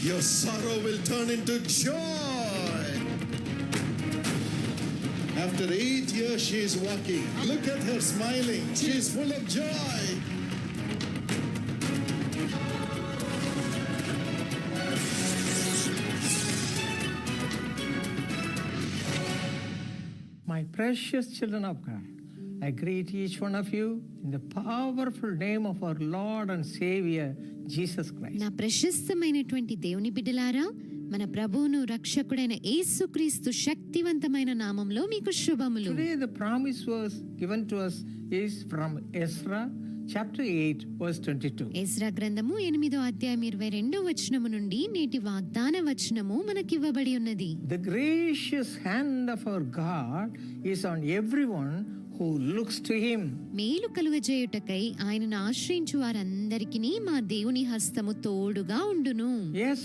Your sorrow will turn into joy. After 8 years she is walking. Look at her smiling. She is full of joy. My precious children of God, I greet each one of you in the powerful name of our Lord and Savior Jesus Christ. నా ప్రశస్తమైనటువంటి దేవుని బిడ్డలారా, మన ప్రభువును రక్షకుడైన యేసుక్రీస్తు శక్తివంతమైన నామములో మీకు శుభములు. Today the promise verse given to us is from Ezra chapter 8 verse 22. Ezra గ్రంథము 8వ అధ్యాయం 22వ వచనము నుండి నేటి వాగ్దాన వచనము మనకివ్వబడి ఉన్నది. The gracious hand of our God is on everyone who looks to him. మేలు కలుగజేయుటకై ఆయనను ఆశ్రయించు వారందరికీ మా దేవుని హస్తము తోడుగా ఉండును. Yes,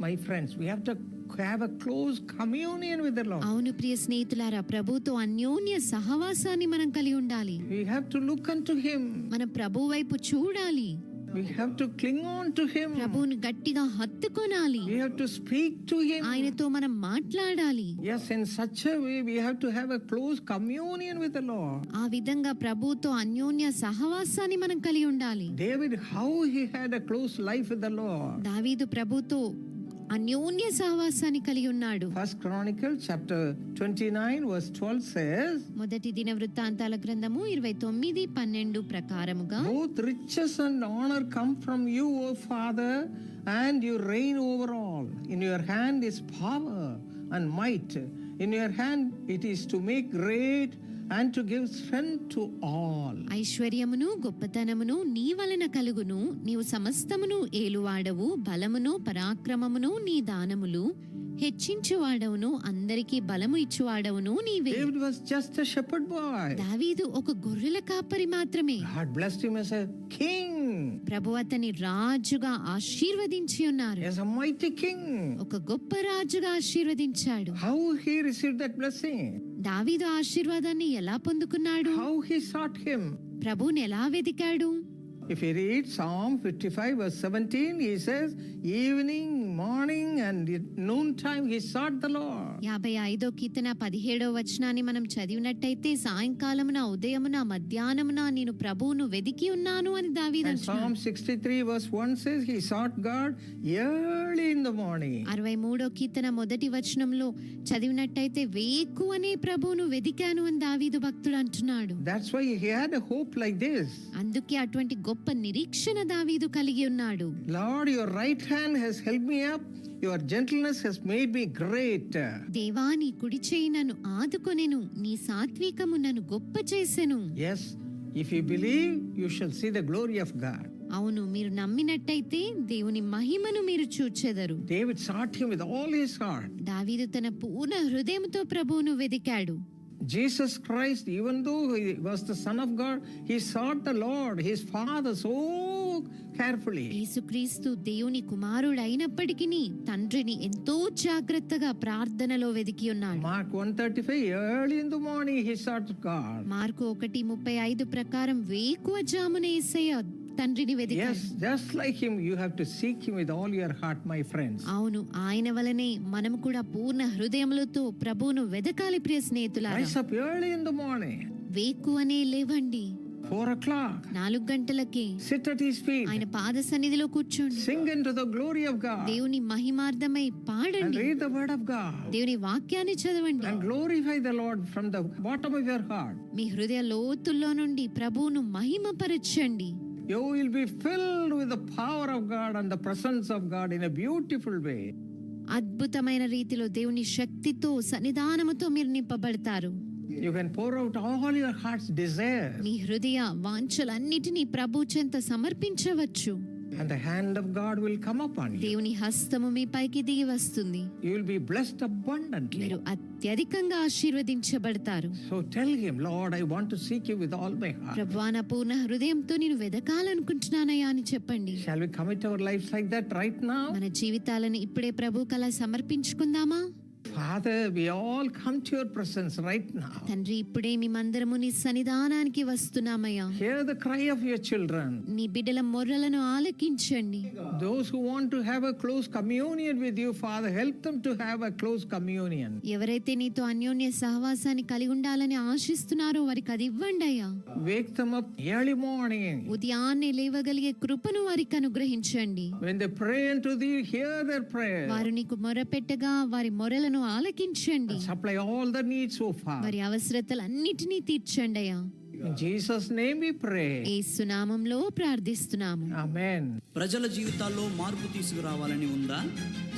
my friends, we have to have a close communion with the Lord. అవును ప్రియ స్నేహితులారా, ప్రభుతో అన్యోన్య సహవాసాన్ని మనం కలిగి ఉండాలి. We have to look unto him. మన ప్రభు వైపు చూడాలి. We have to cling on to him. ప్రభువును గట్టిగా హత్తుకొనాలి. We have to speak to him. ఆయనతో మనం మాట్లాడాలి. Yes, in such a way we have to have a close communion with the Lord. ఆ విధంగా ప్రభువుతో అన్యోన్య సహవాసాన్ని మనం కలిగి ఉండాలి. David, how he had a close life with the Lord. దావీదు ప్రభుతో అన్యోన్య సహవాసాన్ని కలిగి ఉన్నాడు. First Chronicle chapter 29 verse 12 says, మొదటి దిన వృత్తాంతాల గ్రంథము 29:12 ప్రకారముగా, both riches and honor come from you, O Father, and you reign over all. In your hand is power and might. In your hand it is to make great and to give strength to all. ఐశ్వర్యమును గొప్పతనమును నీ వలన కలుగును. నీవు సమస్తమును ఏలువాడవు. బలమును పరాక్రమమును నీ దానములు. హెచ్చించువాడవును, అందరికీ బలము ఇచ్చువాడవును నీవే. David was just a shepherd boy. దావీదు ఒక గొర్రెల కాపరి మాత్రమే. God blessed him as a king. ప్రభు అతని రాజుగా ఆశీర్వదించి ఉన్నారు. As a mighty king. ఒక గొప్ప రాజుగా ఆశీర్వదించాడు. How he received that blessing? దావీదు ఆశీర్వాదాన్ని ఎలా పొందుకున్నాడు? How he sought him? ప్రభువుని ఎలా వెదికాడు? If you read Psalm 55 verse 17, he says, evening, morning and noontime he sought the Lord. 55వ కీర్తన 17వ వచనాన్ని మనం చదివినట్టయితే, సాయంకాలమున, ఉదయమున, మధ్యాహ్నమున నేను ప్రభువును వెదికి ఉన్నాను అని దావీదు అంటున్నాడు. Psalm 63 verse 1 says, he sought God early in the morning. 63వ కీర్తన మొదటి వచనంలో చదివినట్టయితే, వేకువనే ప్రభువును వెదికాను అని దావీదు భక్తుడు అంటున్నాడు. That's why he had a hope like this. అందుకే అటువంటి గొప్ప నిరీక్షణ దావీదు కలిగి ఉన్నాడు. Lord, your right hand has helped me up. Your gentleness has made me great. దేవా, నీ కుడి చేయి నన్ను ఆదుకొనెను. నీ సాత్వికము నన్ను గొప్ప చేసెను. Yes, if you believe, you shall see the glory of God. అవును, మీరు నమ్మినట్టయితే దేవుని మహిమను మీరు చూచెదరు. David sought him with all his heart. దావీదు తన పూర్ణ హృదయంతో ప్రభువును వెదికాడు. Jesus Christ, even though he was the Son of God, he sought the Lord, his Father, so carefully. యేసుక్రీస్తు దేవుని కుమారుడు అయినప్పటికీ తండ్రిని ఎంతో జాగ్రత్తగా ప్రార్థనలో వెదికి ఉన్నాడు. Mark 1:35, early in the morning he sought God. Mark 1:35 ప్రకారం వేకువజామున యేసయ్య తండ్రిని వెదికాడు. Yes, just like him, you have to seek him with all your heart, my friends. అవును, ఆయన వలనే మనం కూడా పూర్ణ హృదయములతో ప్రభువును వెదకాలి ప్రియ స్నేహితులారా. Rise up early in the morning. వేకువనే లేవండి. 4 o'clock. 4 గంటలకి Sit at his feet. ఆయన పాద సన్నిధిలో కూర్చోండి. Sing into the glory of God. దేవుని మహిమార్థమై And పాడండి. read the word of God. దేవుని వాక్యాన్ని చదవండి. And glorify the Lord from the bottom of your heart. మీ హృదయ లోతుల్లో నుండి ప్రభువును మహిమపరచండి. You will be filled with the power of God and the presence of God in a beautiful way. అద్భుతమైన రీతిలో దేవుని శక్తితో సన్నిధానముతో మీరు నింపబడతారు. You can pour out all your heart's desire. మీ హృదయ వాంఛలన్నిటినీ ప్రభు చెంత సమర్పించవచ్చు. And the hand of God will come upon you. దేవుని హస్తము మీ పైకి దిగి వస్తుంది. You will be blessed abundantly. మీరు అత్యధికంగా ఆశీర్వదించబడతారు. So tell him, Lord, I want to seek you with all my heart. ప్రభువా, నా పూర్ణ హృదయంతో నేను వెదకాలనుకుంటున్నానయ్యా అని చెప్పండి. Shall we commit our lives like that right now? మన జీవితాలను ఇప్పుడే ప్రభువుకు అలా సమర్పించుకుందామా? Father, we all come to your presence right now. తండ్రి ఇప్పుడే మేమందరము నీ సన్నిధానానికి వస్తున్నామయ్యా. Hear the cry of your children. నీ బిడ్డల మొర్రలను ఆలకించండి. Those who want to have a close communion with you, Father, help them to have a close communion. ఎవరైతే నీతో అన్యోన్య సహవాసాన్ని కలిగి ఉండాలని ఆశిస్తున్నారో వారికి అది ఇవ్వండి అయ్యా. Wake them up early morning. ఉదయాన్నే లేవగలిగే కృపను వారికి అనుగ్రహించండి. When they pray unto thee, hear their prayer. వారు నీకు మొరపెట్టగా వారి మొరలను ఆలకించండి. Supply all the needs so far. వారి అవసరతలన్నిటినీ తీర్చండి అయ్యా. In Jesus' name we pray. యేసు నామములో ప్రార్థిస్తున్నాము. Amen. ప్రజల జీవితాల్లో మార్పు తీసుకురావాలని ఉందా?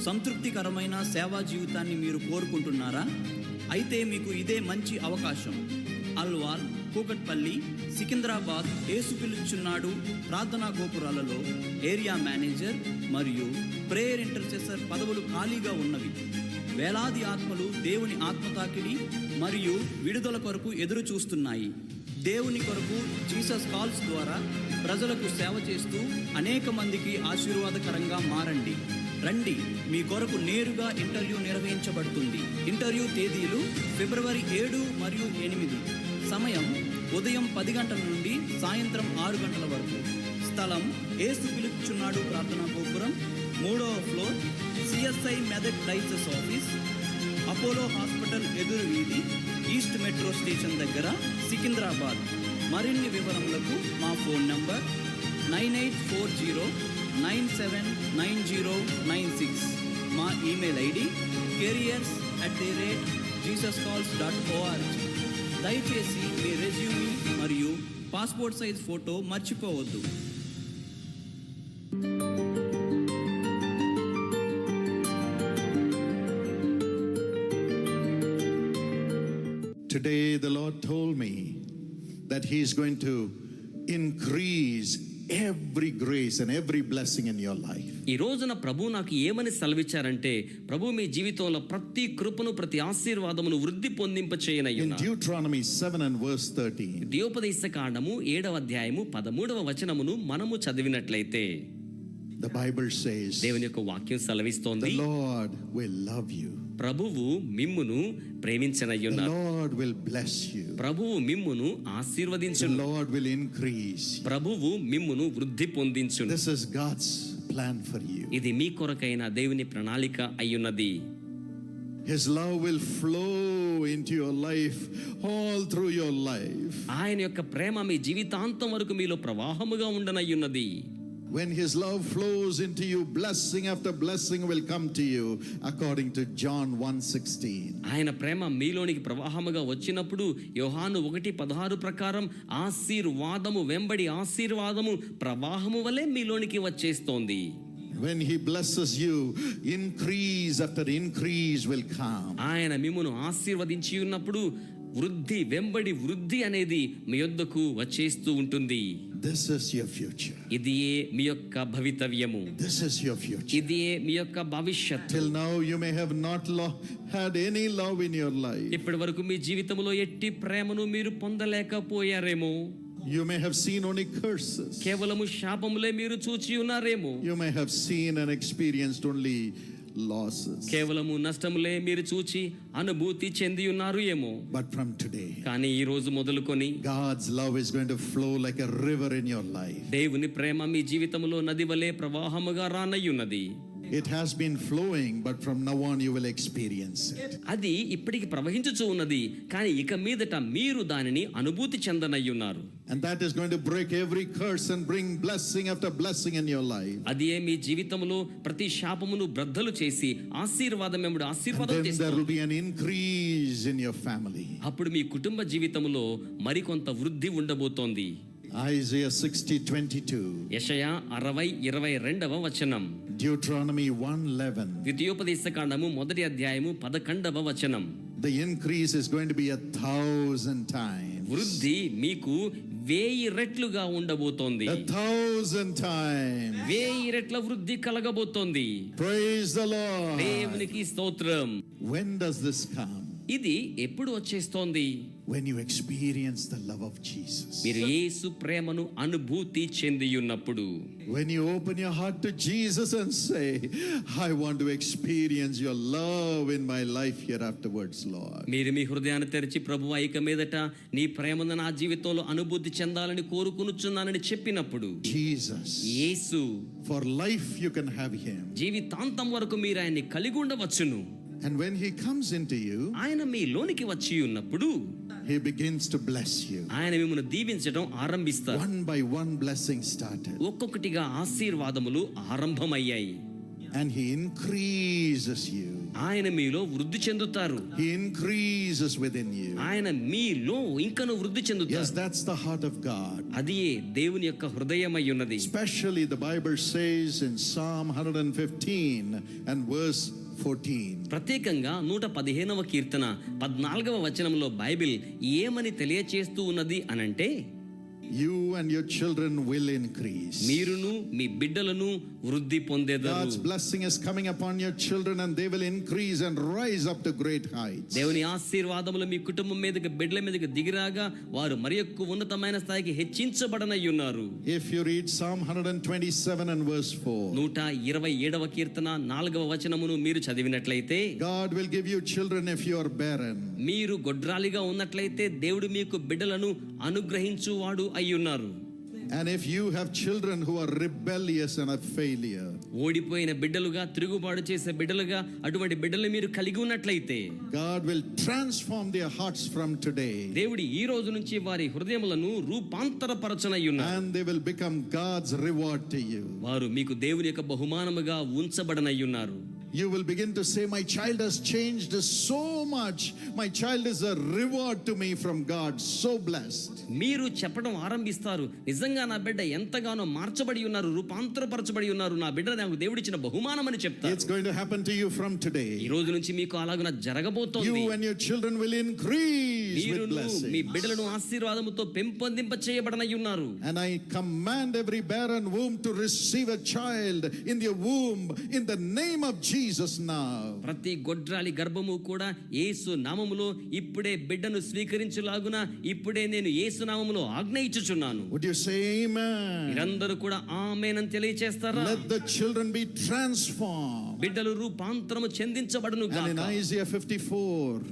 సంతృప్తికరమైన సేవా జీవితాన్ని మీరు కోరుకుంటున్నారా? అయితే మీకు ఇదే మంచి అవకాశం. అల్వాల్, కూకట్పల్లి, సికింద్రాబాద్, యేసు పిలుచున్నాడు ప్రార్థనా గోపురాలలో ఏరియా మేనేజర్ మరియు ప్రేయర్ ఇంటర్సెసర్ పదవులు ఖాళీగా ఉన్నవి. వేలాది ఆత్మలు దేవుని ఆత్మతాకిడి మరియు విడుదల కొరకు ఎదురు చూస్తున్నాయి. దేవుని కొరకు జీసస్ కాల్స్ ద్వారా ప్రజలకు సేవ చేస్తూ అనేక మందికి ఆశీర్వాదకరంగా మారండి. రండి, మీ కొరకు నేరుగా ఇంటర్వ్యూ నిర్వహించబడుతుంది. ఇంటర్వ్యూ తేదీలు ఫిబ్రవరి 7 మరియు 8. సమయం ఉదయం 10 గంటల నుండి సాయంత్రం 6 గంటల వరకు. స్థలం యేసు పిలుచున్నాడు ప్రార్థనా గోపురం, 3వ floor, CSI Medak dices office, Apollo hospital ఎదురు వీధి, ఈస్ట్ మెట్రో స్టేషన్ దగ్గర, సికింద్రాబాద్. మరిన్ని వివరములకు మా ఫోన్ నంబర్ 9840979096. మా ఈమెయిల్ ఐడి careers@jesuscalls.org. దయచేసి మీ రెజ్యూమ్ మరియు పాస్పోర్ట్ సైజ్ ఫోటో మర్చిపోవద్దు. Today the Lord told me that He is going to increase every grace and every blessing in your life. ఈ రోజున ప్రభు నాకు ఏమని సెలవిచ్చారంటే, ప్రభు మీ జీవితంలో ప్రతి కృపను ప్రతి ఆశీర్వాదమును వృద్ధి పొందింప In చేయనయ్యున్నారు. Deuteronomy 7 and verse 13, ద్వితోపదేశ కాండము 7వ అధ్యాయము 13వ వచనమును మనము చదివినట్లయితే the Bible says, దేవుని యొక్క వాక్యం the సెలవిస్తోంది, Lord will love you. ప్రభువు మిమ్మును The ప్రేమించనయ్యున్నారు. Lord will bless you. ప్రభువు మిమ్మును The ఆశీర్వదించును. Lord will increase. ప్రభువు మిమ్మును వృద్ధి పొందించును. This is God's plan for you. ఇది మీ కొరకైన దేవుని ప్రణాళిక అయ్యున్నది. His love will flow into your life all through your life. ఆయన యొక్క ప్రేమ మీ జీవితాంతం వరకు మీలో ప్రవాహముగా ఉండనయ్యున్నది. When His love flows into you, blessing after blessing will come to you, according to John 1:16. ఆయన ప్రేమ మీలోనికి ప్రవాహముగా వచ్చినప్పుడు యోహాను 1:16 ప్రకారం ఆశీర్వాదము వెంబడి ఆశీర్వాదము ప్రవాహము వలె మీలోనికి వచ్చేస్తోంది. When He blesses you, increase after increase will come. ఆయన మిమ్మును ఆశీర్వదించి ఉన్నప్పుడు వృద్ధి వెంబడి వృద్ధి అనేది మీ యొద్దకు వచ్చేస్తూ ఉంటుంది. This is your future. ఇదియే మీ యొక్క భవితవ్యము. This is your future. ఇదియే మీ యొక్క భవిష్యత్తు. Till now you may have not had any love in your life. ఇప్పటి వరకు మీ జీవితంలో ఎట్టి ప్రేమను మీరు పొందలేకపోయారేమో. You may have seen only curses. కేవలము శాపములే మీరు చూచి ఉన్నారేమో. You may have seen and experienced only losses. కేవలము నష్టములే మీరు చూచి అనుభూతి చెంది ఉన్నారు ఏమో. But from today, కానీ ఈ రోజు మొదలుకొని God's love is going to flow like a river in your life. దేవుని ప్రేమ మీ జీవితంలో నది వలె ప్రవాహముగా రానయ్యున్నది. It has been flowing, but from now on you will experience it. అది ఇప్పటికి ప్రవహించుచూ ఉన్నది, కానీ ఇక మీదట మీరు దానిని అనుభూతి చెందనయ్యున్నారు. And that is going to break every curse and bring blessing after blessing in your life. అదే మీ జీవితంలో ప్రతి శాపమును బ్రద్దలు చేసి ఆశీర్వాదం వెంబడి And ఆశీర్వాదం then there చేస్తుంది. will be an increase in your family. అప్పుడు మీ కుటుంబ జీవితంలో మరికొంత వృద్ధి ఉండబోతోంది. Isaiah 60:22, యెషయా 60:22 వచనం, Deuteronomy 1:11. ద్వితీయోపదేశ కాండము 1వ అధ్యాయము 11వ వచనం. The increase is going to be 1,000 times. వృద్ధి మీకు 1000 రెట్లుగా ఉండబోతోంది. 1,000 times. 1000 రెట్ల వృద్ధి కలగబోతోంది. Praise the Lord. దేవునికి స్తోత్రం. When does this come? ఇది ఎప్పుడు వచ్చేస్తోంది? When you experience the love of Jesus. మీరు యేసు ప్రేమను అనుభూతి చెంది ఉన్నప్పుడు. When you open your heart to Jesus and say, I want to experience your love in my life here afterwards, Lord. మీరు మీ హృదయాన్ని తెరిచి ప్రభువా ఇక మీదట నీ ప్రేమను నా జీవితంలో అనుభూతి చెందాలని కోరుకొనుచున్నానని చెప్పినప్పుడు, Jesus. Yesu, For life you can have him. జీవితాంతం వరకు మీరు ఆయన్ని కలిగి ఉండవచ్చును. And when he comes into you, ఆయన మీలోనికి వచ్చి ఉన్నప్పుడు he begins to bless you. ఆయన మిమ్మల్ని దీవించడం ఆరంభిస్తారు. One by one blessing started. ఒక్కొక్కటిగా ఆశీర్వాదములు ఆరంభమయ్యాయి. And he increases you. ఆయన మీలో వృద్ధి చెందుతారు. He increases within you. ఆయన మీలో ఇంకను వృద్ధి Yes, చెందుతారు. that's the heart of God. అది దేవుని యొక్క హృదయమై ఉన్నది. Especially the Bible says in Psalm 115 and verse 14. ప్రత్యేకంగా 115వ కీర్తన 14వ వచనంలో బైబిల్ ఏమని తెలియచేస్తూ ఉన్నది అనంటే, You and your children will increase. మీరును మీ బిడ్డలను వృద్ధి పొందేదరు. God's blessing is coming upon your children and they will increase and rise up to great heights. దేవుని ఆశీర్వాదములు మీ కుటుంబం మీదకి బిడ్డల మీదకి దిగిరాగా వారు మరి ఎక్కువ ఉన్నతమైన స్థాయికి హెచ్చించబడనై ఉన్నారు. If you read Psalm 127 and verse 4, 127వ కీర్తన 4వ వచనమును మీరు చదివినట్లయితే, God will give you children if you are barren. మీరు గొడ్రాలిగా ఉన్నట్లయితే దేవుడు మీకు బిడ్డలను అనుగ్రహించువాడు అయ్యున్నారు. And if you have children who are rebellious and a failure, ఓడిపోయిన బిడ్డలుగా, తిరుగుబాటు చేసే బిడ్డలుగా అటువంటి బిడ్డలు మీరు కలిగి ఉన్నట్లయితే God will transform their hearts from today. దేవుడు ఈ రోజు నుంచి వారి హృదయములను రూపాంతరపరచనయ్యున్నారు. And they will become God's reward to you. వారు మీకు దేవుని యొక్క బహుమానముగా ఉంచబడనయ్యున్నారు. You will begin to say, my child has changed so much. My child is a reward to me from God. So blessed. మీరు చెప్పడం ఆరంభిస్తారు, నిజంగా నా బిడ్డ ఎంతగానో మార్చబడి ఉన్నారు, రూపాంతరపరచబడి ఉన్నారు, నా బిడ్డ నాకు దేవుడిచ్చిన బహుమానం అని చెప్తారు. It's going to happen to you from today. ఈ రోజు నుంచి మీకు అలాగున జరగబోతోంది. You and your children will increase with మీరును blessings. మీ బిడ్డలను ఆశీర్వాదముతో పెంపొందింప చేయబడనయ్యున్నారు. And I command every barren womb to receive a child in their womb in the name of Jesus now. ప్రతి గొడ్రాలి గర్భము కూడా యేసు నామములో ఇప్పుడే బిడ్డను స్వీకరించులాగున ఇప్పుడే నేను యేసు నామములో ఆజ్ఞ ఇచ్చుచున్నాను. Would you say amen? మీరందరూ కూడా ఆమేన్ అని తెలియచేస్తారా? Let the children be transformed. బిడ్డలు రూపాంతరము చెందించబడును And in గాక. Isaiah 54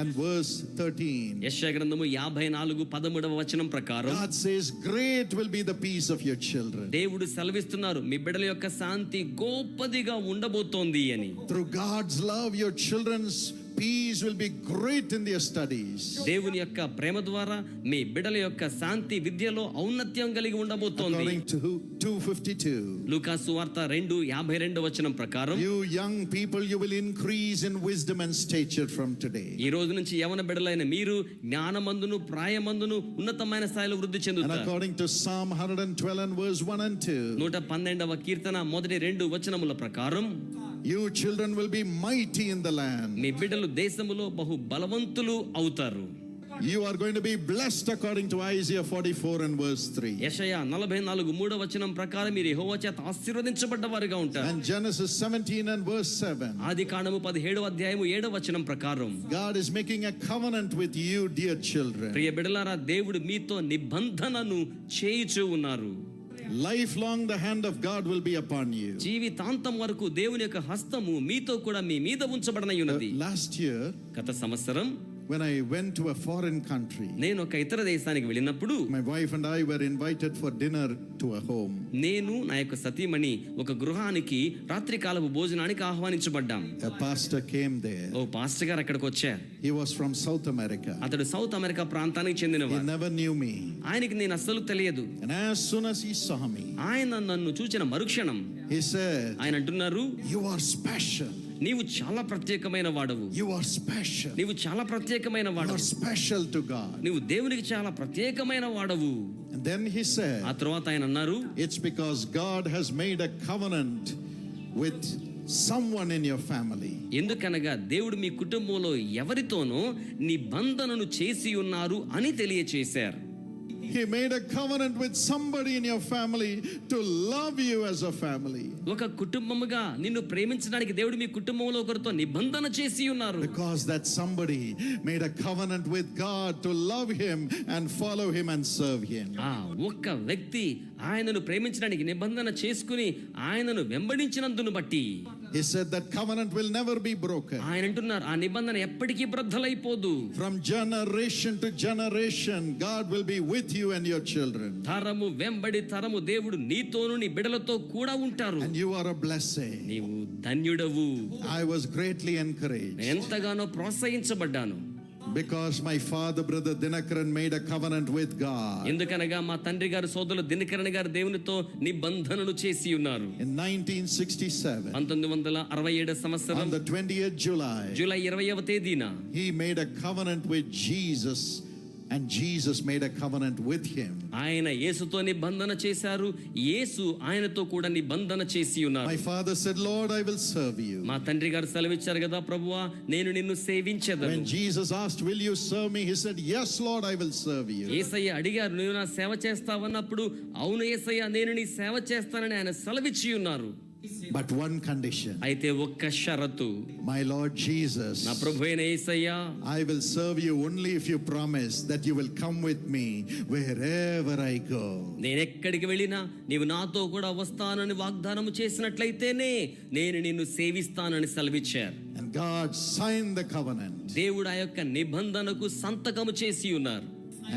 and verse 13, యెషయా గ్రంథము 54:13వ వచనం ప్రకారం God says, great will be the peace of your children. దేవుడు సెలవిస్తున్నారు, మీ బిడ్డల యొక్క శాంతి గొప్పదిగా ఉండబోతోంది అని. Through God's love, your children's peace will be great in their studies. దేవుని యొక్క ప్రేమ ద్వారా మీ బిడ్డల యొక్క శాంతి విద్యలో ఔన్నత్యం కలిగి ఉండబోతోంది. According to 2:52. లూకా సువార్త 2:52 వచనం ప్రకారం, You young people, you will increase in wisdom and stature from today. ఈ రోజు నుంచి యవన బిడ్డలైన మీరు జ్ఞానమందును ప్రాయమందును ఉన్నతమైన స్థాయిలో వృద్ధి And చెందుతారు. according to Psalm 112 and verse 1 and 2, 112వ కీర్తన మొదటి 2 వచనముల ప్రకారం, you children will be mighty in the land. మీ బిడ్డలు దేశములో బహు బలవంతులు అవుతారు. You are going to be blessed according to Isaiah 44 and verse 3. యెషయా 44:3 వచనం ప్రకారం మీరు యెహోవా చేత ఆశీర్వదించబడ్డవారుగా ఉంటారు. And Genesis 17 and verse 7. ఆదికాండము 17వ అధ్యాయము 7వ వచనం ప్రకారం, God is making a covenant with you, dear children. ప్రియ బిడ్డలారా, దేవుడు మీతో నిబంధనను చేయుచూ ఉన్నారు. Lifelong the hand of God will be upon you. జీవితాంతం వరకు దేవుని యొక్క హస్తము మీతో కూడా మీ మీద ఉంచబడనయున్నది. Last year, గత సంవత్సరం when I went to a foreign country, నేను ఒక ఇతర దేశానికి వెళ్ళినప్పుడు my wife and I were invited for dinner to a home. నేను నా యొక్క సతీమణి ఒక గృహానికి రాత్రికాలపు భోజనానికి ఆహ్వానించబడ్డాం. A pastor came there. ఓ పాస్టర్ గారు అక్కడికి వచ్చారు. He was from South America. అతడు సౌత్ అమెరికా ప్రాంతానికి He చెందినవాడు. never knew me. ఆయనకి నేను అస్సలు తెలియదు. And as soon as he saw me, ఆయన నన్ను చూచిన మరుక్షణం he said, ఆయన అంటున్నారు, you are special. నీవు చాలా ప్రత్యేకమైన వాడవు. You are special. నీవు చాలా ప్రత్యేకమైన You are వాడవు. special to God. నీవు దేవునికి చాలా ప్రత్యేకమైన వాడవు. And then he said, ఆ తర్వాత ఆయన అన్నారు, it's because God has made a covenant with someone in your family. ఎందుకనగా దేవుడు మీ కుటుంబంలో ఎవరితోనో నిబంధనను చేసి ఉన్నారు అని తెలియచేశారు. He made a covenant with somebody in your family to love you as a family. ఒక కుటుంబముగా నిన్ను ప్రేమించడానికి దేవుడు మీ కుటుంబంలో ఒకరితో నిబంధన చేసి ఉన్నారు. Because that somebody made a covenant with God to love him and follow him and serve him. ఆ ఒక్క వ్యక్తి ఆయనను ప్రేమించడానికి నిబంధన చేసుకుని ఆయనను వెంబడించినందును బట్టి He said that covenant will never be broken. ఆయన అంటున్నారు ఆ నిబంధన ఎప్పటికీ బ్రద్దలైపోదు. From generation to generation, God will be with you and your children. తరము వెంబడి తరము దేవుడు నీతోను నీ బిడ్డలతో కూడా ఉంటారు. And you are a blessing. నీవు ధన్యుడవు. I was greatly encouraged. ఎంతగానో ప్రోత్సహించబడ్డాను. Because my father, brother Dinakaran, made a covenant with God. ఎందుకనగా మా తండ్రి గారు సోదరులు దినకరణ గారు దేవునితో నిబంధనలు చేసి ఉన్నారు. In 1967, 1967 సంవత్సరం on the 20th July, July 20వ తేదీన he made a covenant with Jesus, and Jesus made a covenant with him. ఆయన యేసుతో నిబంధన చేశారు. యేసు ఆయనతో కూడా నిబంధన చేసి ఉన్నారు. My father said, Lord, I will serve you. మా తండ్రి గారు సెలవిచ్చారు కదా, ప్రభువా నేను నిన్ను సేవించెదను. When Jesus asked, will you serve me? He said, yes, Lord, I will serve you. యేసయ్య అడిగారు, నువ్వు నా సేవ చేస్తావన్నప్పుడు అవును యేసయ్య నేను నీ సేవ చేస్తానని ఆయన సెలవిచ్చి ఉన్నారు. But one condition. అయితే ఒక్క షరతు, My Lord Jesus, నా ప్రభు అయిన యేసయ్య I will serve you only if you promise that you will come with me wherever I go. నేను ఎక్కడికి వెళ్ళినా నీవు నాతో కూడా వస్తానని వాగ్దానము చేసినట్లయితేనే నేను నిన్ను సేవిస్తానని సెలవిచ్చారు. And God signed the covenant. దేవుడు ఆ యొక్క నిబంధనకు సంతకము చేసి ఉన్నారు.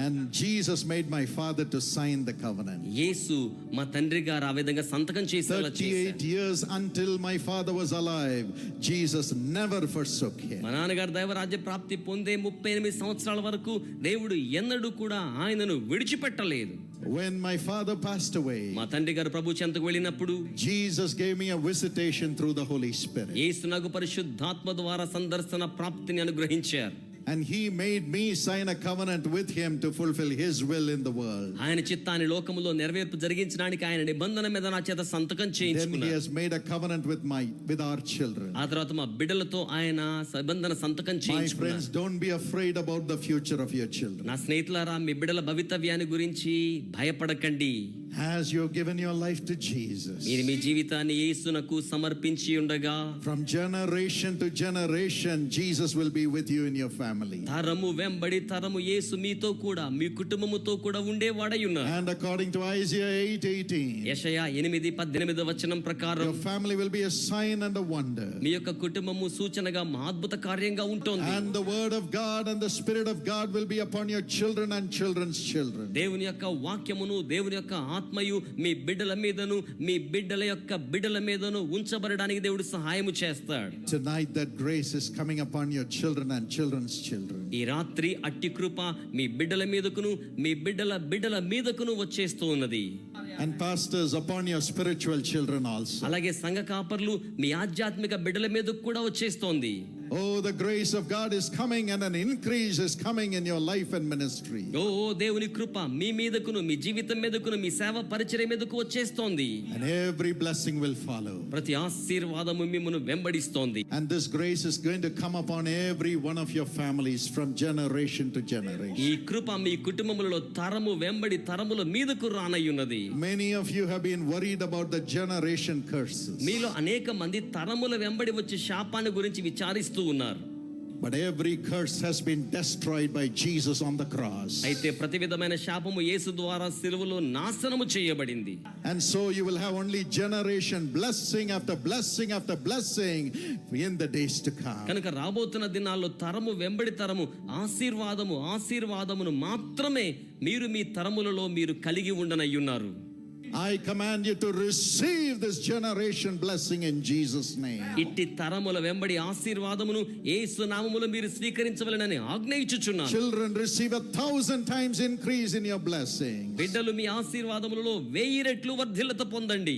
And Jesus made my father to sign the covenant. యేసు మా తండ్రి గారు ఆ విధంగా సంతకం చేసేలా 38 years until my father was alive, Jesus never forsook him. మా నాన్నగారు దైవరాజ్య ప్రాప్తి పొందే 38 సంవత్సరాల వరకు దేవుడు ఎన్నడూ కూడా ఆయనను విడిచిపెట్టలేదు. When my father passed away, మా తండ్రి గారు ప్రభు చెంతకు వెళ్ళినప్పుడు Jesus gave me a visitation through the Holy Spirit. యేసు నాకు పరిశుద్ధాత్మ ద్వారా సందర్శన ప్రాప్తిని అనుగ్రహించారు. And he made me sign a covenant with him to fulfill his will in the world. ఆయన చిత్తాన్ని లోకములో నెరవేర్పు జరిగించడానికి ఆయన నిబంధన మీద నా చేత సంతకం Then he చేయించుకున్నారు. has made a covenant with our children. ఆ తర్వాత మా బిడ్డలతో ఆయన నిబంధన సంతకం My చేయించుకున్నారు. friends, don't be afraid about the future of your children. నా స్నేహితులారా, మీ బిడ్డల భవితవ్యాన్ని గురించి భయపడకండి. As you have given your life to Jesus, మీరు మీ జీవితాన్ని యేసునకు సమర్పించి ఉండగా from generation to generation, Jesus will be with you in your family. తరము వెంబడి తరము యేసు మీతో కూడా మీ కుటుంబముతో కూడా ఉండేవాడై ఉన్నారు. And according to Isaiah 8:18, యెషయా 8:18 వచనం ప్రకారం your family will be a sign and a wonder. మీ యొక్క కుటుంబము సూచనగా అద్భుత కార్యంగా ఉంటుంది. And the word of God and the Spirit of God will be upon your children and children's children. దేవుని యొక్క వాక్యమును దేవుని యొక్క ఆత్మయు మీ బిడ్డల మీదను మీ బిడ్డల యొక్క బిడ్డల మీదను ఉంచబడడానికి దేవుడు సహాయము చేస్తాడు. Tonight that grace is coming upon your children and children's children. ఈ రాత్రి అట్టి కృప మీ బిడ్డల మీదకును మీ బిడ్డల బిడ్డల మీదకును వచ్చేస్తూ ఉన్నది. And pastors, upon your spiritual children also. అలాగే సంఘ కాపర్లు మీ ఆధ్యాత్మిక బిడ్డల మీదకు కూడా వచ్చేస్తోంది. Oh, the grace of God is coming and an increase is coming in your life and ministry. ఓ దేవుని కృప మీ మీదకును మీ జీవితం మీదకును మీ సేవ పరిచర్య మీదకు వచ్చేస్తోంది. And every blessing will follow. ప్రతి ఆశీర్వాదము మిమ్మును వెంబడిస్తోంది. And this grace is going to come upon every one of your families from generation to ఈ generation. కృప మీ కుటుంబములలో తరము వెంబడి తరముల మీదకు రానయ్యున్నది. Many of you have been worried about the generation curses. మీలో అనేక మంది తరముల వెంబడి వచ్చే శాపాన్ని గురించి విచారిస్తూ ఉన్నారు. But every curse has been destroyed by Jesus on the cross. అయితే ప్రతి విధమైన శాపము యేసు ద్వారా సిలువలో నాశనము చేయబడింది. And so you will have only generation blessing after blessing after blessing in the days to come. కనుక రాబోతున్న దినాల్లో తరము వెంబడి తరము ఆశీర్వాదమును మాత్రమే మీరు మీ తరములలో మీరు కలిగి ఉండనయ్యున్నారు. I command you to receive this generation blessing in Jesus' name. ఇట్టి తరముల వెంబడి ఆశీర్వాదమును యేసు నామములో మీరు స్వీకరించవలెనని ఆజ్ఞయించుచున్నాను. Children, receive 1,000 times increase in your blessing. బిడ్డలు మీ ఆశీర్వాదములలో 1000 రెట్లు వర్ధిల్లత పొందండి.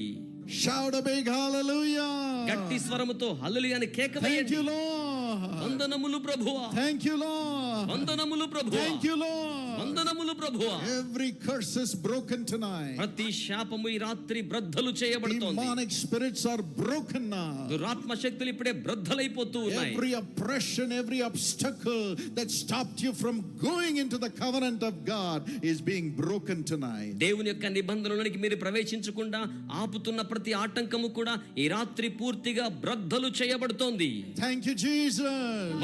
Shout a big hallelujah. గట్టి స్వరముతో హల్లెలూయా అని కేక Thank వేయండి. you, Lord. వందనములు ప్రభువా, Thank you, Lord. వందనములు ప్రభువా, Thank you, Lord. వందనములు ప్రభువా. Every curse is broken tonight. ప్రతి శాపము ఈ రాత్రి బ్రద్దలు చేయబడుతోంది. Demonic spirits are broken now. దురాత్మ శక్తులు ఇప్పుడే బ్రద్దలైపోతూ ఉన్నాయి. Every oppression, every obstacle that stopped you from going into the covenant of God is being broken tonight. దేవుని యొక్క నిబంధనలోనికి మీరు ప్రవేశించకుండా ఆపుతున్న ప్రతి ఆటంకము కూడా ఈ రాత్రి పూర్తిగా బ్రద్దలు చేయబడుతోంది. Thank you, Jesus.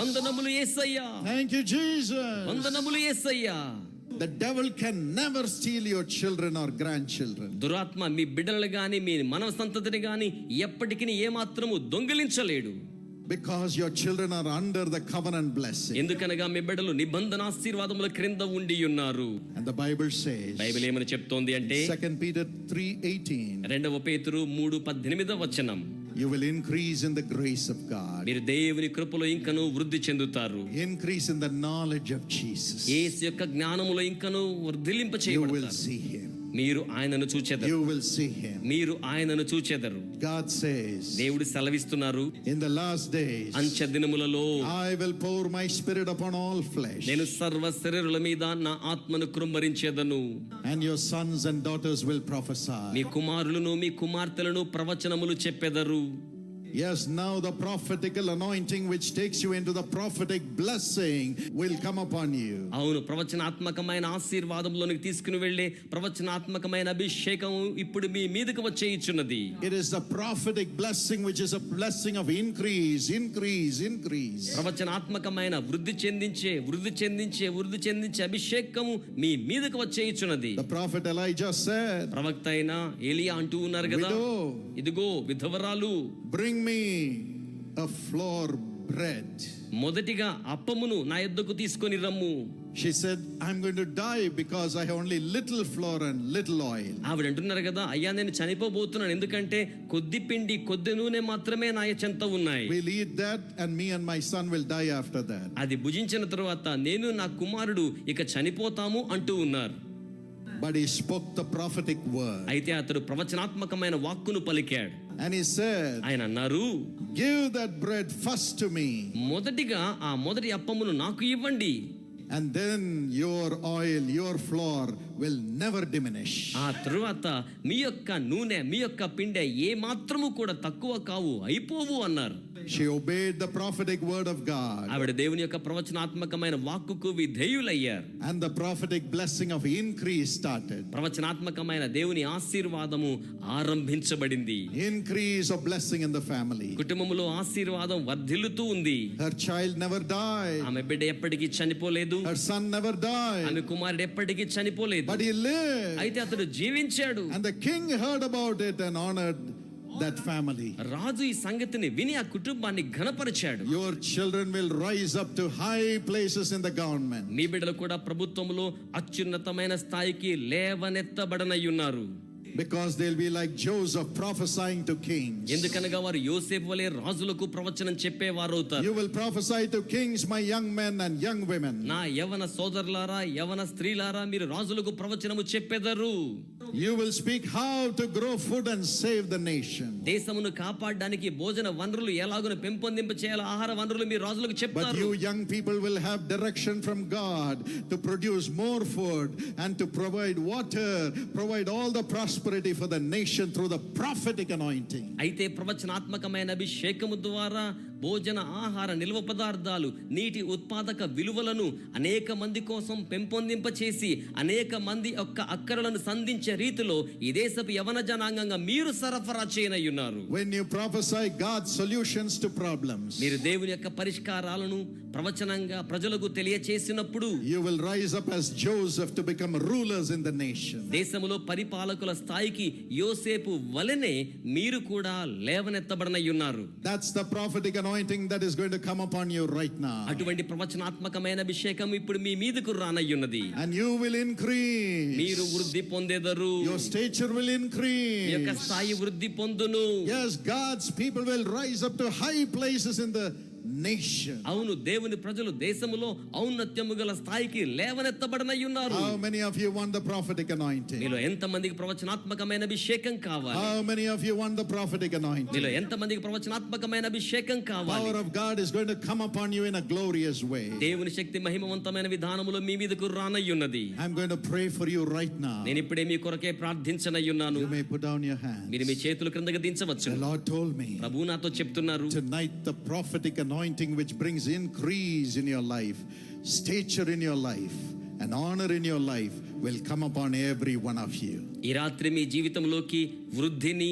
వందనములు యేసయ్యా. Thank you, Jesus. వందనములు యేసయ్యా. The devil can never steal your children or grandchildren. దురాత్మ మీ బిడ్డలను గాని మీ మనవ సంతతిని గాని ఎప్పటికీ ఏమాత్రము దొంగిలించలేడు. Because your children are under the covenant blessing. ఎందుకనగా మీ బిడ్డలు నిబంధన ఆశీర్వాదముల క్రింద ఉండి ఉన్నారు. And the Bible says, Bible ఏమని చెప్తోంది అంటే 2 Peter 3:18, 2 పేతురు 3:18 వచనం, you will increase in the grace of God. మీరు దేవుని కృపలో ఇంకను వృద్ధి చెందుతారు. Increase in the knowledge of Jesus. యేసు యొక్క జ్ఞానములో ఇంకను వర్ధిలింప You will చేయబడతారు. see him. మీరు ఆయనను చూచెదరు. You will see him. మీరు ఆయనను చూచెదరు. God says, దేవుడు సెలవిస్తున్నారు, in the last days, అంత్య దినములలో I will pour my spirit upon all flesh. నేను సర్వ శరీరుల మీద నా ఆత్మను కృంభరించేదను. And your sons and daughters will me prophesy. కుమారులను మీ కుమార్తెలను ప్రవచనములు చెప్పెదరు. Yes, now the prophetical anointing which takes you into the prophetic blessing will come upon you. అవును, ప్రవచనాత్మకమైన ఆశీర్వాదంలోనికి తీసుకుని వెళ్ళే ప్రవచనాత్మకమైన అభిషేకం ఇప్పుడు మీ మీదకు వచ్చేయుచున్నది. It is the prophetic blessing which is a blessing of increase, increase, increase. ప్రవచనాత్మకమైన వృద్ధి చెందించే అభిషేకము మీ మీదకు వచ్చేయుచున్నది. The prophet Elijah said, ప్రవక్త అయిన ఏలియా అంటూ ఉన్నారు కదా, Widow, ఇదిగో విధవరాలు, bring me a flour bread. మొదటిగా అప్పమును నా యొద్దకు తీసుకొని రమ్ము. She said, I'm going to die because I have only little flour and little oil. ఆవిడ అంటున్నారు కదా, అయ్యా నేను చనిపోబోతున్నాను, ఎందుకంటే కొద్ది పిండి కొద్ది నూనె మాత్రమే నా చెంత ఉన్నాయి. We'll eat that and me and my son will die after that. అది భుజించిన తరువాత నేను నా కుమారుడు ఇక చనిపోతాము అంటూ ఉన్నారు. But he spoke the prophetic word. అయితే అతడు ప్రవచనాత్మకమైన వాక్కును పలికాడు. And he said, ఆయన అన్నారు, give that bread first to me. మొదటిగా ఆ మొదటి అప్పమును నాకు ఇవ్వండి. And then your oil, your flour will never diminish. ఆ తరువాత మీ యొక్క నూనె మీ యొక్క పిండె ఏ మాత్రము కూడా తక్కువ కావు, అయిపోవు అన్నారు. She obeyed the prophetic word of God. ఆవిడ దేవుని యొక్క ప్రవచనాత్మకమైన వాక్కుకు విధేయులయ్యారు. And the prophetic blessing of increase started. ప్రవచనాత్మకమైన దేవుని ఆశీర్వాదము ఆరంభించబడింది. Increase of blessing in the family. కుటుంబములో ఆశీర్వాదం వర్ధిల్లుతూ ఉంది. Her child never died. ఆమె బిడ్డ ఎప్పటికీ చనిపోలేదు. Her son never died. ఆమె కుమారుడు ఎప్పటికీ చనిపోలేదు. But he lived. అయితే అతడు జీవించాడు. And the king heard about it and honored that family. రాజు ఈ సంగతిని విని ఆ కుటుంబాన్ని ఘనపరిచాడు. Your children will rise up to high places in the government. మీ బిడ్డలు కూడా ప్రభుత్వంలో అత్యున్నతమైన స్థాయికి లేవనెత్తబడనయ్యున్నారు. Because they'll be like Joseph prophesying to kings. ఎందుకనగా వారు యోసేపు వలె రాజులకు ప్రవచనం చెప్పేవారు అవుతారు. You will prophesy to kings, my young men and young women. నా యవన సోదరులారా యవన స్త్రీలారా మీరు రాజులకు ప్రవచనము చెప్పెదరు. You will speak how to grow food and save the nation. దేశమును కాపాడడానికి భోజన వనరులు ఎలాగో పెంపొందింప చేయాలి, ఆహార వనరులు మీరు రాజులకు But చెప్తారు. you young people will have direction from God to produce more food and to provide water, provide all the prosperity for the nation through the prophetic anointing. అయితే ప్రవచనాత్మకమైన అభిషేకము ద్వారా భోజన ఆహార నిల్వ పదార్థాలు నీటి ఉత్పాదక విలువలను అనేక మంది కోసం పెంపొందింప చేసి అనేక మంది యొక్క అక్కరలను సంధించే రీతిలో ఈ దేశపు యవన జనాంగంగా మీరు సరఫరా చేయనయ్యున్నారు. When you prophesy God's solutions to problems, మీరు దేవుని యొక్క పరిష్కారాలను ప్రవచనంగా ప్రజలకు తెలియచేసినప్పుడు you will rise up as Joseph to become rulers in the nation. దేశములో పరిపాలకుల స్థాయికి యోసేపు వలెనే మీరు కూడా లేవనెత్తబడనయ్యున్నారు. That's the prophetic anointing that is going to come upon you right now. అటువంటి ప్రవచనాత్మకమైన అభిషేకం ఇప్పుడు మీ మీదకు రానయ్యున్నది. And you will increase. మీరు వృద్ధి పొందేదరు. Your stature will మీ యొక్క increase. స్థాయి వృద్ధి పొందును. Yes, God's people will rise up to high places in the nation. అవును, దేవుని ప్రజలు దేశములో ఔన్నత్యము గల స్థాయికి లేవనెత్తబడనయ్యున్నారు. How many of you want the prophetic anointing? మీలో ఎంత మందికి ప్రవచనాత్మకమైన అభిషేకం కావాలి? How many of you want the prophetic anointing? మీలో ఎంత మందికి ప్రవచనాత్మకమైన అభిషేకం కావాలి? Power of God is going to come upon you in a glorious way. దేవుని శక్తి మహిమవంతమైన విధానములో మీ మీదకు రానయ్యున్నది. I'm going to pray for you right now. నేను ఇప్పుడే మీ కొరకే ప్రార్థించనయ్యున్నాను. You may put down your hands. మీరు మీ చేతులు క్రిందకి దించవచ్చు. The Lord told me ప్రభు నాతో చెప్తున్నారు, tonight the prophetic anointing which brings increase in your life, stature in your life, and honor in your life will come upon every one of you. ఈ రాత్రి మీ జీవితంలోకి వృద్ధిని,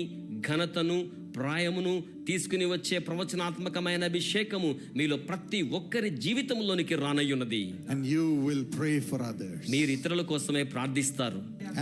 ఘనతను, ప్రాయమును తీసుకుని వచ్చే ప్రవచనాత్మకమైన అభిషేకము మీలో ప్రతి ఒక్కరి జీవితంలోనికి రానయ్యున్నది. And you will pray for others. మీరు ఇతరుల కోసమే ప్రార్థిస్తారు.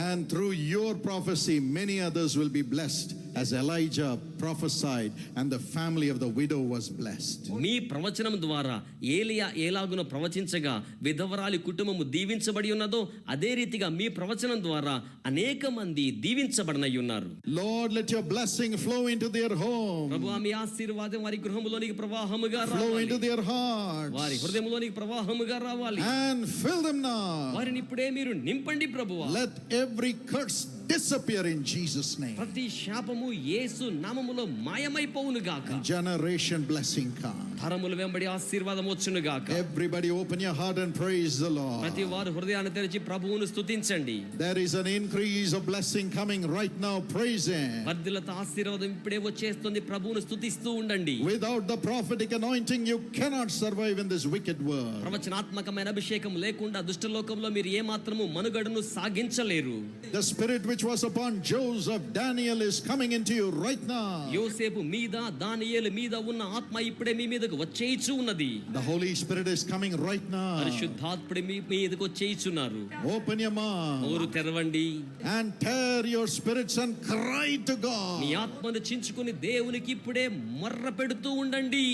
And through your prophecy, many others will be blessed, as Elijah prophesied, and the family of the widow was blessed. మీ ప్రవచనం ద్వారా ఏలియా ఏలాగున ప్రవచించగా విధవరాలి కుటుంబము దీవించబడి ఉన్నదో అదే రీతిగా మీ ప్రవచనం ద్వారా అనేక మంది దీవించబడనయ్యున్నారు. Lord, let your blessing flow into their home, ప్రభువా, మీ ఆశీర్వాదం వారి గృహములోనికి ప్రవాహముగా flow రావాలి. into their hearts, వారి హృదయములోనికి ప్రవాహముగా రావాలి. and fill them now. వారిని ఇప్పుడే మీరు నింపండి ప్రభువా. Let every curse disappear in Jesus' name. ప్రతి శాపము యేసు నామములో మాయమైపోవును గాక. Generation blessing come. తరముల వెంబడి ఆశీర్వాదం వచ్చును గాక. Everybody open your heart and praise the Lord. ప్రతి వారు హృదయాన్ని తెరిచి ప్రభువును స్తుతించండి. There is an increase of blessing coming right now. Praise Him. వర్ధిల్లత ఆశీర్వాదం ఇప్పుడే వచ్చేస్తుంది. ప్రభువును స్తుతిస్తూ ఉండండి. Without the prophetic anointing, you cannot survive in this wicked world. ప్రవచనాత్మకమైన అభిషేకం లేకుండా దుష్టలోకంలో మీరు ఏ మాత్రము మనుగడను సాగించలేరు. The spirit which was upon Joseph, Daniel, is coming into you right now. యోసేపు మీద, దానియేలు మీద ఉన్న ఆత్మ ఇప్పుడే మీ మీదకు వచ్చేయిచు ఉన్నది. The Holy Spirit is coming right now. పరిశుద్ధాత్ముడు మీ మీదకు వచ్చేయిచున్నారు. Open your mouth నోరు తెరవండి. and tear your spirits and cry to me God. ఆత్మను చించుకొని దేవునికి ఇప్పుడే మొర్ర పెడుతూ ఉండండి.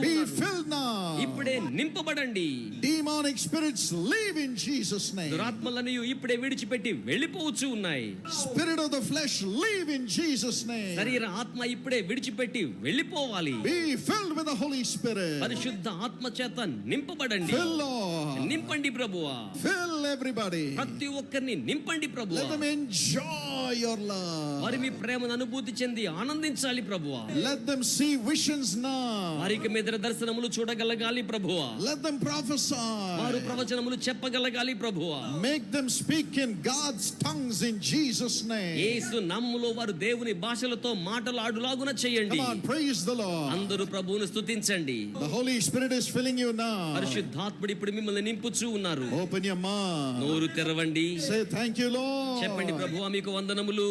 Be filled now. ఇప్పుడే నింపబడండి. Demonic spirits leave in Jesus' name. దురాత్మలను ఇప్పుడే విడిచిపెట్టి వెళ్ళిపోవచ్చు ఉన్నాయి. Spirit of the flesh leave in Jesus' name. శరీర ఆత్మ ఇప్పుడే విడిచిపెట్టి వెళ్ళిపోవాలి. Be filled with the Holy Spirit. పరిశుద్ధ ఆత్మ చేత నింపబడండి. Fill, Lord. నింపండి ప్రభువా. Fill everybody. ప్రతి ఒక్కరిని నింపండి ప్రభువా. Let them enjoy your love. వారి మీ ప్రేమను అనుభూతి చెంది ఆనందించాలి ప్రభువా. Let them see visions now. వారికి మీద దర్శనములు చూడగలగాలి ప్రభువా. Let them prophesy. వారు ప్రవచనములు చెప్పగలగాలి ప్రభువా. Make them speak in God's tongues in Jesus' name. యేసు నామములో వారు దేవుని భాషలతో మాటలాడులాగున చేయండి. Come on, praise the Lord. అందరూ ప్రభువును స్తుతించండి. The Holy Spirit is filling you now. పరిశుద్ధాత్ముడు ఇప్పుడు మిమ్మల్ని నింపుచూ ఉన్నారు. Open your mouth. నోరు తెరవండి. Say thank you, చెప్పండి Lord. ప్రభువా మీకు వందనములు.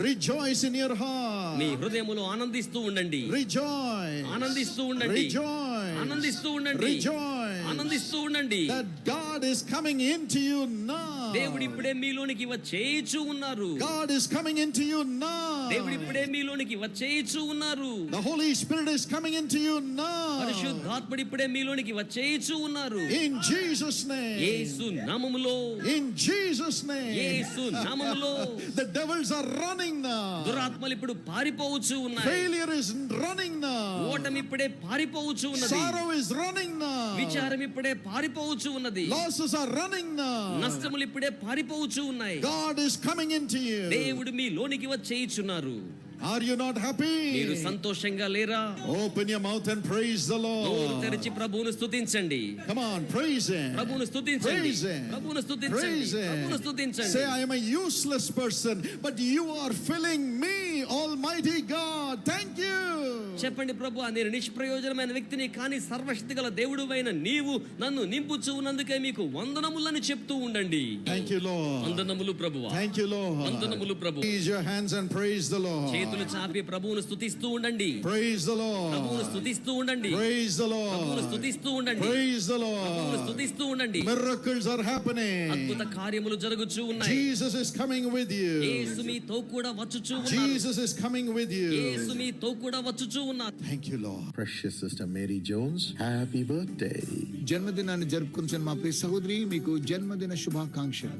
Rejoice in your heart. మీ హృదయములో ఆనందిస్తూ ఉండండి. Rejoice. ఆనందిస్తూ ఉండండి. Rejoice. ఆనందిస్తూ ఉండండి. Rejoice. ఆనందిస్తూ ఉండండి. That God is coming into you now. దేవుడు ఇప్పుడే మీలోనికి వచ్చేయిచూ ఉన్నారు. God is coming into you now. దేవుడు ఇప్పుడే మీలోనికి వచ్చేయిచూ ఉన్నారు. The Holy Spirit is coming into you now. పరిశుద్ధాత్ముడు ఇప్పుడే మీలోనికి వచ్చేయిచూ ఉన్నారు. In Jesus' name. యేసు నామములో. In Jesus' name. యేసు నామములో. The devils are running now. దురాత్మలు ఇప్పుడు పారిపోవచ్చు ఉన్నాయి. Failure is running now. ఓటమి ఇప్పుడే పారిపోవచ్చు ఉన్నది. Sorrow is running now. విచారం ఇప్పుడే పారిపోవచ్చు ఉన్నది. Losses are running now. నష్టములు ఇప్పుడే పారిపోవచ్చు ఉన్నాయి. God is coming into you. దేవుడు మీ లోనికి వచ్చేయిచున్నారు. Are you not మీరు happy? సంతోషంగా లేరా? Open your mouth and praise the నోరు Lord. తెరిచి ప్రభువును స్తుతించండి. Come on, praise Him. ప్రభువును స్తుతించండి. Praise Him. ప్రభువును స్తుతించండి. Praise ప్రభువును Him. స్తుతించండి. Say, I am a useless person, but you are filling me, Almighty God. Thank you. చెప్పండి ప్రభువా, నేను నిష్ప్రయోజనమైన వ్యక్తిని కానీ సర్వశక్తి గల దేవుడువైన నీవు నన్ను నింపుచూ ఉన్నందుకే మీకు వందనములని చెప్తూ ఉండండి. Thank you, Lord. వందనములు ప్రభువా. Thank you, Lord. వందనములు ప్రభు. Raise your hands and praise the Lord. చేతులు చాపి ప్రభువును స్తుతిస్తూ ఉండండి. Praise the ప్రభువును Lord. స్తుతిస్తూ ఉండండి. Praise the ప్రభువును Lord. స్తుతిస్తూ ఉండండి. Praise the ప్రభువును Lord. స్తుతిస్తూ ఉండండి. Miracles are happening. అద్భుత కార్యములు జరుగుచూ ఉన్నాయి. Jesus is coming with Yesu you. మీతో కూడా వచ్చుచూ ఉన్నారు. Jesus is coming with Yesu you. మీతో కూడా వచ్చుచూ ఉన్నారు. Thank you, Lord. Precious Sister Mary Jones, happy birthday. జన్మదినాన్ని జరుపుకుంటున్న మా ప్రియ సహోదరి, మీకు జన్మదిన శుభాకాంక్షలు.